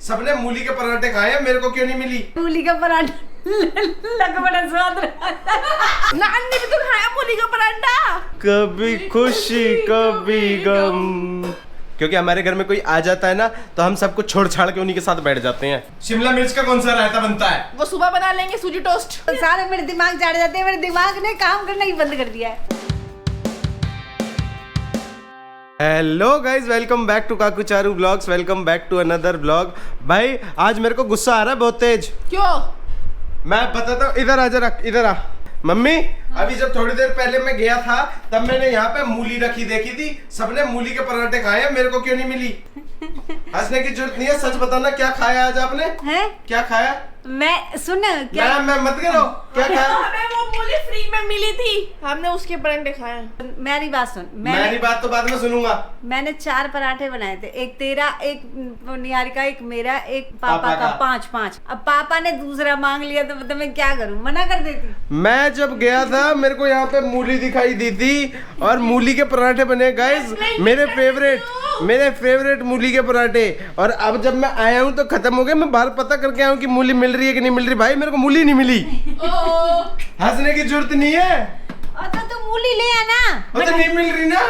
सबने मूली के पराठे खाए हैं, मेरे को क्यों नहीं मिली? मूली का पराठा लग बड़ा स्वाद रहा। नान ने भी तो खाया मूली का पराठा। कभी खुशी कभी गम, क्योंकि हमारे घर में कोई आ जाता है ना तो हम सबको छोड़ छाड़ के उन्हीं के साथ बैठ जाते हैं। शिमला मिर्च का कौन सा रायता बनता है? वो सुबह बना लेंगे सूजी टोस्ट। सारे मेरे दिमाग चढ़ जाते हैं, मेरे दिमाग ने काम करना ही बंद कर दिया है। Hello guys, welcome back to Kaku Charu blogs, welcome back to another blog. भाई आज मेरे को गुस्सा आ रहा है बहुत तेज। क्यों? मैं बताता हूँ, इधर आ जरा, इधर आ। मम्मी अभी जब थोड़ी देर पहले मैं गया था तब मैंने यहाँ पे मूली रखी देखी थी, सबने मूली के पराठे खाए हैं, मेरे को क्यों नहीं मिली? हंसने की जरूरत नहीं है, सच बताना क्या खाया आज आपने? हैं? क्या खाया? मैं सुन क्या मैं मत करो, क्या खाया? हमें वो मूली फ्री में मिली थी, हमने उसके पराठे खाए। मेरी बात सुन। मेरी बात तो बाद में सुनूंगा। मैंने 4 पराठे बनाए थे, एक तेरा, एक निहारिका, एक मेरा, एक पापा का। 5-5। अब पापा ने दूसरा मांग लिया तो मैं क्या करूं, मना कर देती। मैं जब गया था मेरे को यहाँ पे मूली दिखाई दी थी और मूली के पराठे बने गाइस, मेरे फेवरेट मूली के पराठे। और अब जब मैं आया हूँ तो खत्म हो गए। मैं बाहर पता करके आया हूँ कि मूली मिल रही है कि नहीं मिल रही। भाई मेरे को मूली नहीं मिली। हंसने की जरूरत नहीं है। तो मूली ले आना। तो नहीं मिल रही ना।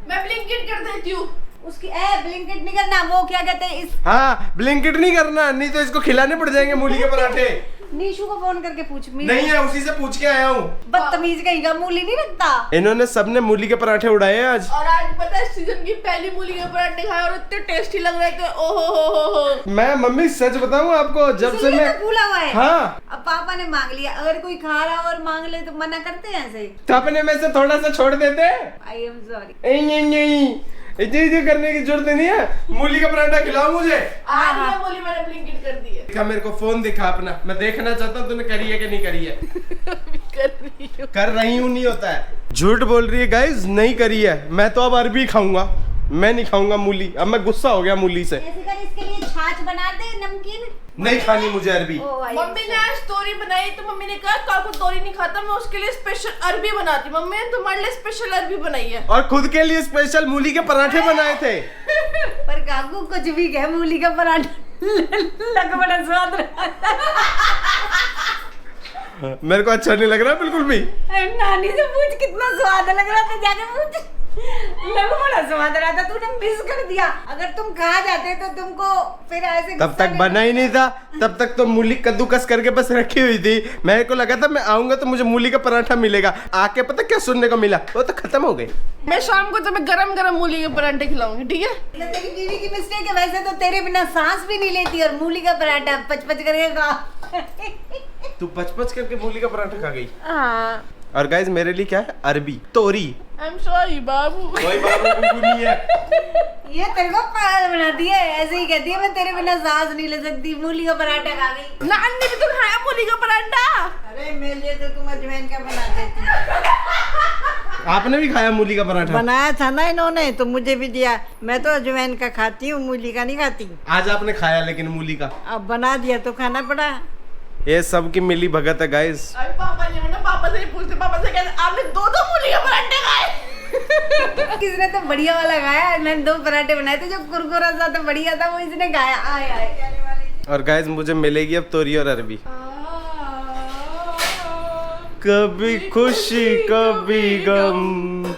मैं ब्लिंकिट कर देती हूँ। उसकी ब्लिंकिट नहीं करना, वो क्या कहते हैं इस। हाँ ब्लिंकिट नहीं करना, नहीं तो इसको खिलाने पड़ जाएंगे मूली के पराठे। नीशू को फोन करके पूछ। नहीं है, उसी से पूछ के आया हूँ। बदतमीज कहीं का, मूली नहीं रखता। इन्होंने सबने मूली के पराठे उड़ाए हैं आज। और आज पता है सीजन की पहली मूली के पराठे खाए और इतने टेस्टी लग रहे थे। ओहो। मैं मम्मी सच बताऊँ आपको, जब से मैं भूला हुआ है। हाँ अब पापा ने मांग लिया, अगर कोई खा रहा और मांग ले तो मना करते हैं ऐसे? तो अपने में से थोड़ा सा छोड़ देते। I am sorry. नहीं जी करने की जरूरत नहीं है। मूली का पराठा खिलाओ मुझे। आज ये मूली मैंने ब्लिंकिट कर दी है। दिखा मेरे को, फोन दिखा अपना, मैं देखना चाहता हूँ तूने करी है कि नहीं करी है। कर रही हूँ नहीं होता है। झूठ बोल रही है गाइस, नहीं करी है। मैं तो अब अरबी खाऊंगा, मैं नहीं खाऊंगा मूली। अब मैं गुस्सा हो गया मूली से। ऐसे कर, इसके लिए छाछ बना दे, नमकीन। नहीं खानी मुझे अरबी। मम्मी ने आज तोरी बनाई तो मम्मी ने कहा काकू तोरी नहीं खाता, मैं उसके लिए स्पेशल अरबी बनाती। मम्मी ने तुम्हारे लिए स्पेशल अरबी बनाई है और खुद के लिए स्पेशल मूली के पराठे बनाए थे। पर काकू कुछ भी कहे, मूली का पराठा लग बड़ा स्वाद रहा। मेरे को अच्छा नहीं लग रहा बिल्कुल भी। नानी से पूछ कितना स्वाद लग रहा था, जाके पूछ। लग बड़ा स्वाद रहा था, तूने मिस कर दिया। अगर तुम खा जाते तो तुमको फिर ऐसे तब तक बना ही नहीं था, तब तक तो मूली कद्दूकस करके बस रखी हुई थी। मेरे को लगा था मैं आऊंगा तो मुझे मूली का पराठा मिलेगा। आके पता क्या सुनने को मिला, वो तो खत्म हो गई। मैं शाम को तुम्हें गरम मूली के पराठे खिलाऊंगी, ठीक है? तेरी बीवी की मिस्टेक है, वैसे तो तेरे बिना सांस भी नहीं लेती और मूली का पराठा पच करके खा। तू पच करके मूली का पराठा खा गई। हाँ। और गाइस मेरे लिए क्या है? अरबी तोरी। I'm sorry बाबू। कोई बाबू बुबू नहीं है। ये तेरे को पागल बनाती है, ऐसे ही कहती है मैं तेरे बिना सांस नहीं ले सकती। मूली का पराठा खा गई। नान ने भी तो खाया मूली का पराठा। अरे मेरे लिए तो तुम अजवाइन का बना देती। आपने भी खाया मूली का पराठा? बनाया था ना इन्होंने तो मुझे भी दिया। मैं तो अजवाइन का खाती हूँ, मूली का नहीं खाती। आज आपने खाया लेकिन मूली का। अब बना दिया तो खाना पड़ा। ये सब की मिली भगत है गाइस। अभी पापा ने ना, पापा से पूछते, पापा से कहते आपने 2 मूली के पराठे खाए। किसने तो बढ़िया वाला खाया। मैंने 2 पराठे बनाए थे, जो कुरकुरा सा था, बढ़िया था, वो इसने खाया। आए। और गाइस मुझे मिलेगी अब तोरी और अरबी। कभी खुशी कभी गम।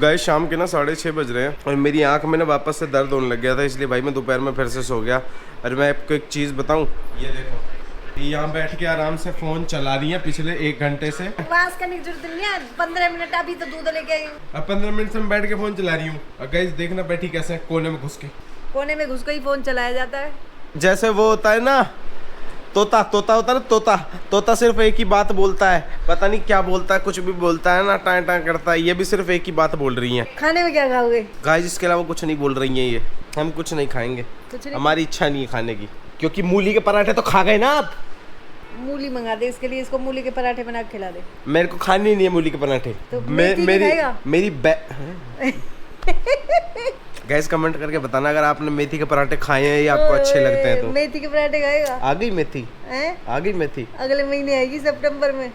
गाइस शाम के ना 6:30 बज रहे हैं और मेरी आंख में ना वापस से दर्द होने लग गया था, इसलिए भाई मैं दोपहर में फिर से सो गया। और मैं आपको एक चीज़ बताऊं, ये देखो, यहाँ बैठ के आराम से फोन चला रही है पिछले 1 घंटे से। बस करने की जरूरत नहीं है, 15 मिनट अभी तो दूध लेके आई हूँ। अब 15 मिनट से मैं बैठ के फोन चला रही हूँ। और गाइस देखना बैठी कैसे, कोने में घुस के। कोने में घुस के ही फोन चलाया जाता है। जैसे वो होता है ना, तोता होता है ना, तोता सिर्फ एक ही बात बोलता है, पता नहीं क्या बोलता है, कुछ भी बोलता है ना, टाँ टाँ करता है। ये भी सिर्फ एक ही बात बोल रही हैं। खाने में क्या खाओगे? गाइस इसके अलावा कुछ नहीं बोल रही हैं ये। हम कुछ नहीं खाएंगे, हमारी इच्छा नहीं है खाने की, क्योंकि मूली के पराठे तो खा गए ना आप। मूली मंगा दे इसके लिए, इसको मूली के पराठे बना के खिला दे। मेरे को खानी नहीं है मूली के पराठे। तो मेरी गैस कमेंट करके बताना अगर आपने मेथी के पराठे खाए हैं या आपको अच्छे लगते हैं तो। मेथी के पराठे खाएगा? आ गई मेथी, आ गई मेथी। अगले महीने आएगी सितंबर में।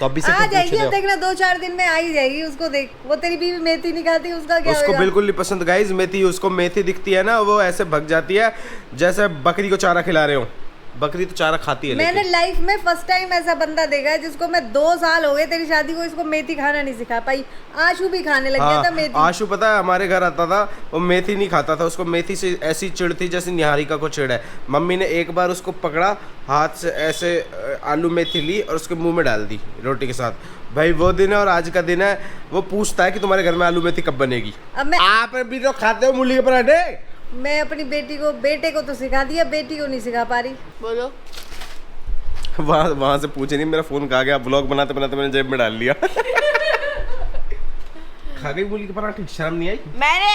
तो अभी से आ क्यों पूछ जाएगी, रहे हो? देखना 2-4 दिन में आ ही जाएगी। उसको देख, वो तेरी बीवी मेथी नहीं खाती, उसका क्या उसको होगा? बिल्कुल नहीं पसंद गाइस मेथी। उसको मेथी दिखती है ना, वो ऐसे भग जाती है जैसे बकरी को चारा खिला रहे हो। बकरी तो चारा खाती है मैंने लेकिन। लाइफ में फर्स्ट टाइम ऐसा बंदा देखा है जिसको मैं 2 साल हो गए तेरी शादी को, इसको मेथी खाना नहीं सिखा पाई। आशु भी खाने लग गया था मेथी। आशु पता है हमारे घर आता था, वो मेथी नहीं खाता था। उसको मेथी से ऐसी चिढ़ थी जैसे निहारिका को चिढ़ है। मम्मी ने एक बार उसको पकड़ा, हाथ से ऐसे आलू मेथी ली और उसके मुंह में डाल दी रोटी के साथ। भाई वो दिन है और आज का दिन है। वो पूछता है कि तुम्हारे घर में आलू मेथी कब बनेगी। अब आप भी तो खाते हो मूली के पराठे। मैं अपनी बेटे को तो सिखा दिया, बेटी को नहीं सिखा पा रही। बोलो। वहाँ से पूछे नहीं, मेरा फोन कहा गया। ब्लॉग बनाते बनाते मैंने जेब में डाल लिया। खा गई मूली के पराठे, शर्म नहीं आई? मैंने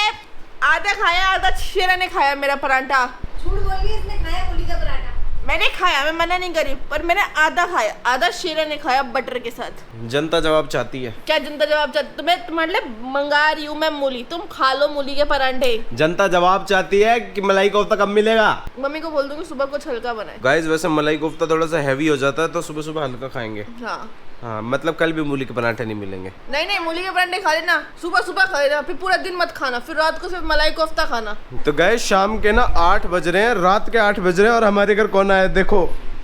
आधा खाया, आधा शेरा ने खाया मेरा पराठा। झूठ बोल रही, इसने खाया मूली का पराठा? मैंने खाया, मैं मना नहीं करी, पर मैंने आधा खाया, आधा शेरा ने खाया बटर के साथ। जनता जवाब चाहती है। क्या जनता जवाब चाहती? तुम्हें तुम्हारे लिए मंगा रही हूँ मैं मूली, तुम खा लो मूली के पराठे। जनता जवाब चाहती है कि मलाई कोफ्ता कब मिलेगा। मम्मी को बोल दूंगी सुबह कुछ हल्का बनाए। गाइस वैसे मलाई कोफ्ता थोड़ा सा हैवी हो जाता है तो सुबह सुबह हल्का खाएंगे। हाँ हाँ मतलब कल भी मूली के पराठे नहीं मिलेंगे। नहीं, मूली के पराठे खा लेना, सुबह सुबह खा लेना, फिर पूरा दिन मत खाना, फिर रात को सिर्फ मलाई कोफ्ता खाना। तो गाइस शाम के ना 8 बज रहे हैं, रात के 8 बज रहे हैं और हमारे घर कौन आया देखो।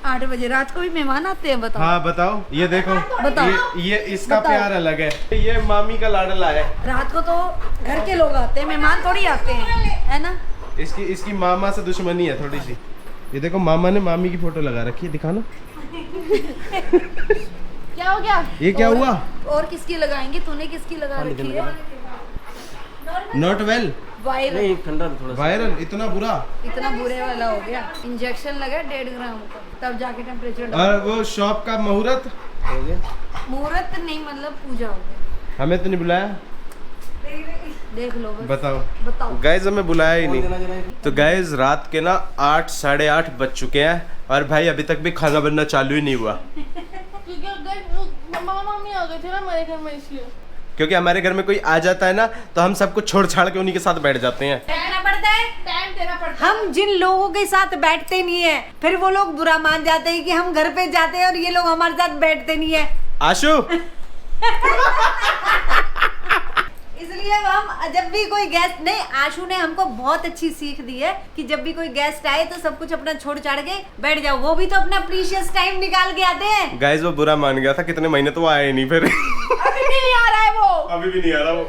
8 बजे रात को भी मेहमान आते हैं, बताओ। हाँ बताओ, ये देखो। बताओ। ये इसका बताओ। प्यार अलग है। ये मामी का लाडला है। रात को तो घर के लोग आते हैं, मेहमान थोड़ी आते हैं, है ना? इसकी मामा से दुश्मनी है थोड़ी सी। ये देखो मामा ने मामी की फोटो लगा रखी है, दिखाना। क्या हो गया? ये क्या हुआ? और किसकी लगाएंगे? तूने किसकी लगा रखी है? Not well. वायरल। वायरल इतना बुरा। इतना बुरे वाला हो गया। इंजेक्शन लगा 1.5 ग्राम का, तब जाके टेम्परेचर। और वो शॉप का मुहूर्त हो गया। मुहूर्त नहीं, मतलब पूजा हो गया। हमें तो नहीं बुलाया। देख लो बस। बताओ गाइज, हमें बुलाया ही नहीं। तो गाइज रात के ना 8 साढ़े 8 बज चुके हैं और भाई अभी तक भी खाना बनना चालू ही नहीं हुआ। मम्मी आ गए थे ना हमारे घर में, इसलिए। क्योंकि हमारे घर में कोई आ जाता है ना तो हम सब कुछ छोड़ छाड़ के उन्हीं के साथ बैठ जाते हैं। बैठना पड़ता है, टाइम देना पड़ता है। हम जिन लोगों के साथ बैठते नहीं है फिर वो लोग बुरा मान जाते हैं कि हम घर पे जाते हैं और ये लोग हमारे साथ बैठते नहीं है। आशु इसलिए हम जब भी कोई गेस्ट, नहीं, आशु ने हमको बहुत अच्छी सीख दी है कि जब भी कोई गेस्ट आए तो सब कुछ अपना छोड़ छाड़ के बैठ जाओ। वो भी तो अपना प्रीशियस टाइम निकाल के आते हैं। गाइज वो बुरा मान गया था, कितने महीने तो वो आया ही नहीं फिर। अभी भी नहीं आ रहा है वो। अभी भी नहीं आ रहा वो।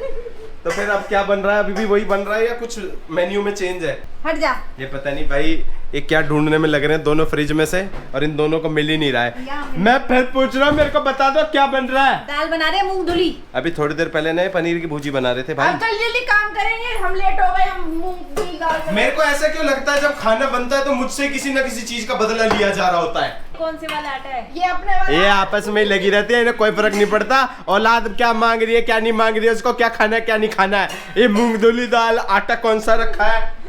तो फिर अब क्या बन रहा है? अभी भी वही बन रहा है या कुछ मेन्यू में चेंज है? हट जा। ये पता नहीं भाई, ये क्या ढूंढने में लग रहे हैं दोनों फ्रिज में से और इन दोनों को मिल ही नहीं रहा है। मैं फिर पूछ रहा हूँ, मेरे को बता दो क्या बन रहा है। दाल बना रहे हैं मूंग धुली। अभी थोड़ी देर पहले ना पनीर की भुजी बना रहे थे भाई। अब जल्दी जल्दी काम करेंगे, हम लेट हो गए, हम मूंग दाल करेंगे। मेरे को ऐसा क्यों लगता है जब खाना बनता है तो मुझसे किसी ना किसी चीज का बदला लिया जा रहा होता है। कौन से वाला आटा है? ये अपने वाला। ये आपस में ही लगी रहती है, इन्हें कोई फर्क नहीं पड़ता। औलाद क्या मांग रही है क्या नहीं मांग रही है, उसको क्या खाना है क्या नहीं खाना है। ये मूंग धुली दाल आटा कौन सा रखा है?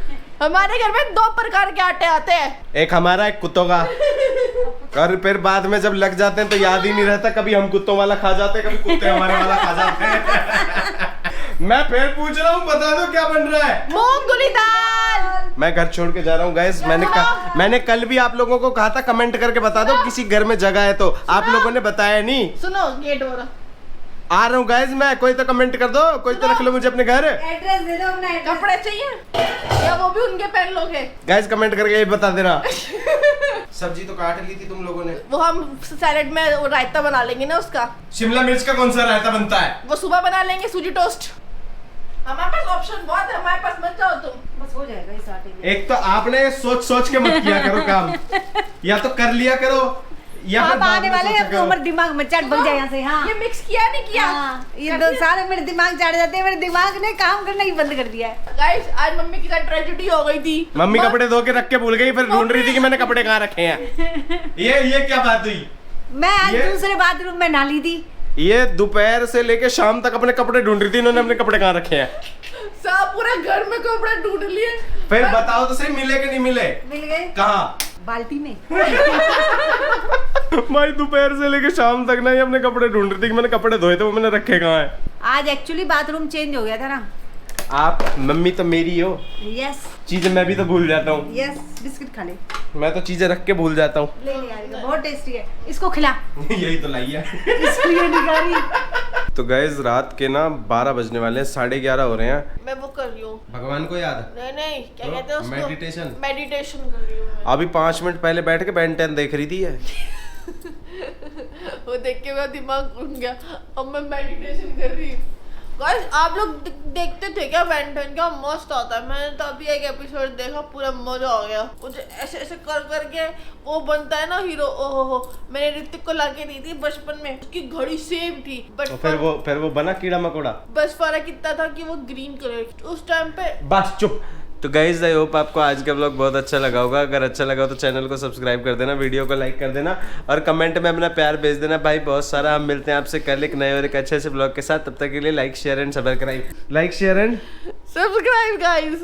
हमारे घर में 2 प्रकार के आटे आते हैं, एक हमारा एक कुत्तों का। और फिर बाद में जब लग जाते हैं तो याद ही नहीं रहता, कभी हम कुत्तों वाला खा जाते हैं, कभी कुत्ते हमारे वाला खा जाते हैं। मैं फिर पूछ रहा हूँ, बता दो क्या बन रहा है। मूंग धुली दाल। मैं घर छोड़ के जा रहा हूँ गाइस। मैंने कल भी आप लोगों को कहा था कमेंट करके बता दो किसी घर में जगह है तो। आप लोगों ने बताया नहीं। सुनो, गेट हो रहा। आ रहा हूँ गाइस मैं, कोई तो कमेंट कर दो, कोई तो रख लो मुझे अपने घर। एड्रेस दे दो अपना एड्रेस। कपड़े चाहिए या वो भी उनके पहन लोगे? गाइस कमेंट करके ये बता देना। सब्जी तो काट ली थी तुम लोगों ने। वो हम सैलेड में वो रायता बना लेंगे ना उसका। शिमला मिर्च का कौन सा रायता बनता है? वो सुबह बना लेंगे, सूजी टोस्ट। हमारे पास ऑप्शन बहुत है, हमारे पास मत जाओ तुम। बस हो जाएगा इस आटे में। एक तो आपने सोच सोच के मत किया करो काम, या तो कर लिया करो या फिर आप बाद आने में वाले सोचा हैं करो। हमारे दिमाग में चट बग जाए यहाँ से। हाँ, ये मिक्स किया नहीं किया? हाँ, ये 2 साल मेरे दिमाग चढ़ जाते हैं। मेरे दिमाग ने काम करना ही बंद कर दिया है। गाइस आज मम्मी के साथ ट्रेजेडी हो गई थी। मम्मी कपड़े धो के रख के भूल गई, फिर ढूंढ रही थी कि मैंने कपड़े कहाँ रखे हैं। ये क्या बात हुई? मैं आज ये- दूसरे बाथरूम में नहा ली थी। ये दोपहर से लेके शाम तक अपने कपड़े ढूंढ रही थी, इन्होंने अपने कपड़े कहाँ रखे हैं। सब पूरे घर में कपड़े ढूंढ लिए। फिर बताओ तो सही, मिले कि नहीं मिले? मिल गए कहाँ? बाल्टी में। भाई दोपहर से लेके शाम तक ना ये अपने कपड़े ढूंढ रही थी कि मैंने कपड़े धोए थे, वो मैंने रखे कहाँ है। आज एक्चुअली बाथरूम चेंज हो गया था ना। आप मम्मी तो मेरी हो, यस चीजें मैं भी तो भूल जाता हूँ। यस, बिस्किट खा ले। मैं तो चीजें रख के भूल जाता हूँ। ले ले यार, बहुत टेस्टी है, इसको खिला। यही तो लाई है। इसको ये निकाली। तो गाइज रात के ना 12 बजने वाले हैं, 11:30 हो रहे हैं। मैं वो कर रही हूँ, भगवान को याद। नहीं क्या तो कहते हैं उसको, मेडिटेशन। मेडिटेशन कर रही हूँ मैं। अभी 5 मिनट पहले बैठ के Ben 10 देख रही थी है। वो देख के मेरा दिमाग उठ गया, अब मैं मेडिटेशन कर रही हूँ। गाइस आप लोग देखते थे क्या Ben 10? क्या मस्त आता है। मैंने तो अभी एक एपिसोड देखा, पूरा मजा आ गया। मुझे ऐसे ऐसे कर करके वो बनता है ना हीरो। ओहो, मैंने ऋतिक को लाके दी थी बचपन में, उसकी घड़ी सेम थी, बट फिर वो बना कीड़ा मकोड़ा। बस फर्क इतना था कि वो ग्रीन कलर की उस टाइम पे। बस चुप। तो गाइज आई होप आपको आज का व्लॉग बहुत अच्छा लगा होगा। अगर अच्छा लगा तो चैनल को सब्सक्राइब कर देना, वीडियो को लाइक कर देना और कमेंट में अपना प्यार भेज देना भाई बहुत सारा। हम मिलते हैं आपसे कल एक नए और एक अच्छे से व्लॉग के साथ। तब तक के लिए like share and subscribe guys.